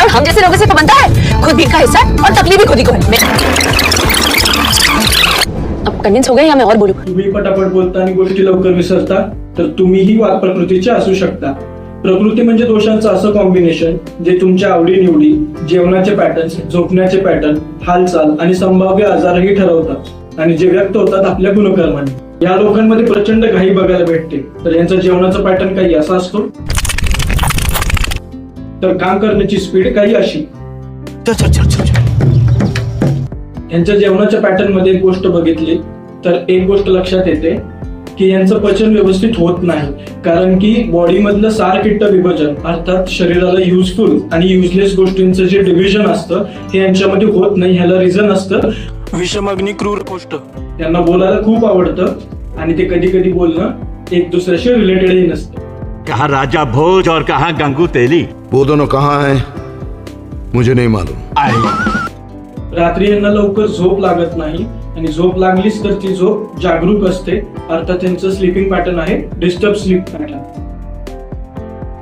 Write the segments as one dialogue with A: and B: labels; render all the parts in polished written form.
A: और हम जैसे लोगों से बनता है खुद भी इनका हिस्सा और तकलीफ भी खुद ही को है। अब कन्विंस हो गए या मैं और बोलूं?
B: तुम्ही पटापट बोलता आणि गोष्टी लवकर विसरता तर तुम्हीही वाद प्रकृतीचे असू शकता। प्रकृती म्हणजे दोषांचं असं कॉम्बिनेशन जे तुमच्या आवडीनिवडी, जेवणाचे पॅटर्न्स, झोपण्याचे पॅटर्न, हालचाल आणि संभाव्य आजारही ठरवतात आणि जे व्यक्त होतात आपल्या गुणकर्माने। या लोकांमध्ये प्रचंड घाई बघायला भेटते। तर यांचा जेवणाचा पॅटर्न काही असा असतो, तर काम करण्याची स्पीड काही अशी। यांच्या जेवणाच्या पॅटर्न मध्ये एक गोष्ट बघितली तर एक गोष्ट लक्षात येते की यांचं पचन व्यवस्थित होत नाही, कारण की बॉडी मधलं सारकिट्ट विभाजन अर्थात शरीराला युजफुल आणि युजलेस गोष्टींचं जे डिव्हिजन असतं हे यांच्यामध्ये होत नाही। ह्याला रिझन असतं विषमग्नी क्रूर गोष्ट। त्यांना बोलायला खूप आवडतं आणि ते कधी कधी बोलणं एक दुसऱ्याशी रिलेटेडही नसतं।
C: कहाँ राजा भोज और कहाँ गंगू तेली,
D: वो दोनों कहाँ हैं मुझे नहीं मालूम।
B: रात्री यांना लवकर झोप लागत नाही आणि झोप लागलीच तर ती झोप जागरूक असते, अर्थात त्यांचं स्लीपिंग पॅटर्न आहे डिस्टर्ब स्लीप पॅटर्न।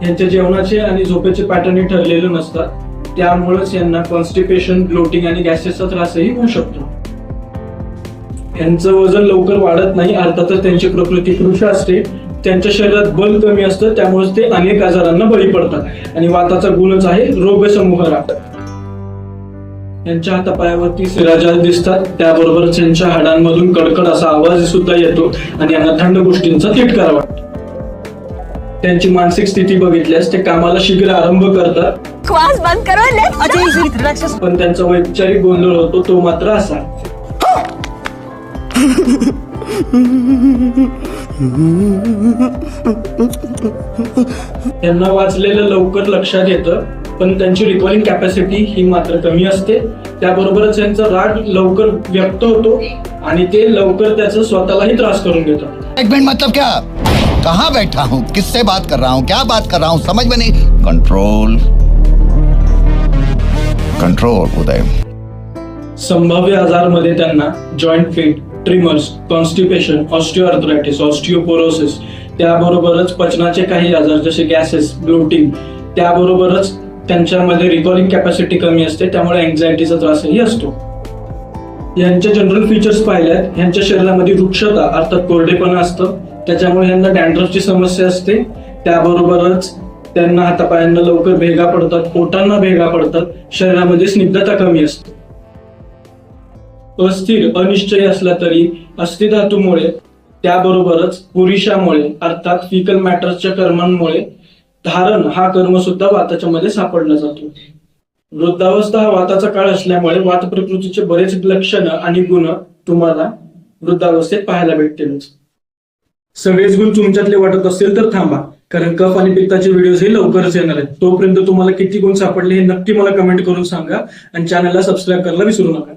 B: यांच्या जेवणाचे आणि झोपेचे पॅटर्न ठरलेले नसतात, त्यामुळेच यांना कॉन्स्टिपेशन, ब्लोटिंग आणि गॅसेसचा त्रासही होऊ शकतो। यांचं वजन लवकर वाढत नाही, अर्थातच त्यांची प्रकृती पुरुष असते, त्यांच्या शरीरात बल कमी असतं, त्यामुळे ते अनेक आजारांना बळी पडतात आणि वाताचा गुणच आहे रोगसंहार। यांच्या हातापायावरती सिराजाल दिसतात, त्याबरोबरच त्यांच्या हाडांमधून कडकड असा आवाज सुद्धा येतो आणि यांना थंड गोष्टींचा तिटकारा वाटतो। त्यांची मानसिक स्थिती बघितल्यास ते कामाला शीघ्र आरंभ करतात,
A: क्वास बंद करो।
B: पण त्यांचा वैचारिक गोंधळ होतो तो मात्र असा। त्यांना वाचलेलं लवकर लक्षात येतं, पण त्यांची रिकॉलिंग कॅपॅसिटी ही मात्र कमी असते। त्याबरोबरच त्यांचा राग लवकर व्यक्त होतो आणि ते लवकर त्याचा स्वतःलाही त्रास करून घेतात।
E: एक मिनट मतलब क्या? कहाँ बैठा हूँ, किससे बात कर रहा हूँ, क्या बात कर रहा हूँ, समझ में नहीं। कंट्रोल कंट्रोल उदय।
B: संभाव्य आजारमध्ये त्यांना joint pain, trimmers, constipation, osteoarthritis, osteoporosis, त्याबरोबरच पचनाचे काही आजार जसे गॅसेस, ब्लोटिंग, त्याबरोबरच त्यांच्यामध्ये रिकॉलिंग कॅपॅसिटी कमी असते, त्यामुळे अँक्झायटीचा त्रासही असतो। यांचे जनरल फीचर्स पाहिल्यात, यांच्या शरीरामध्ये वृक्षता अर्थात कोरडेपणा असतं, त्याच्यामुळे यांना डॅन्ड्रफची समस्या असते, त्याबरोबरच त्यांना हातापायांना लवकर भेगा पडतात, पोटांना भेगा पडतात, शरीरामध्ये स्निग्धता कमी असते। अस्थिर, अनिश्चय असला तरी अस्थिधातूमुळे त्याबरोबरच पुरुषामुळे अर्थात फिकल मॅटर्सच्या कर्मांमुळे धारण हा कर्म सुद्धा वाताच्या मध्ये सापडला जातो। वृद्धावस्था हा वाताचा काळ असल्यामुळे वात प्रकृतीचे बरेच लक्षणं आणि गुण तुम्हाला वृद्धावस्थेत पाहायला भेटतीलच। सगळेच गुण तुमच्यातले वाटत असतील तर थांबा, कारण कफ आणि पित्ताचे व्हिडिओज हे लवकरच येणार आहेत। तोपर्यंत तुम्हाला किती गुण सापडले हे नक्की मला कमेंट करून सांगा आणि चॅनलला सबस्क्राईब करायला विसरू नका।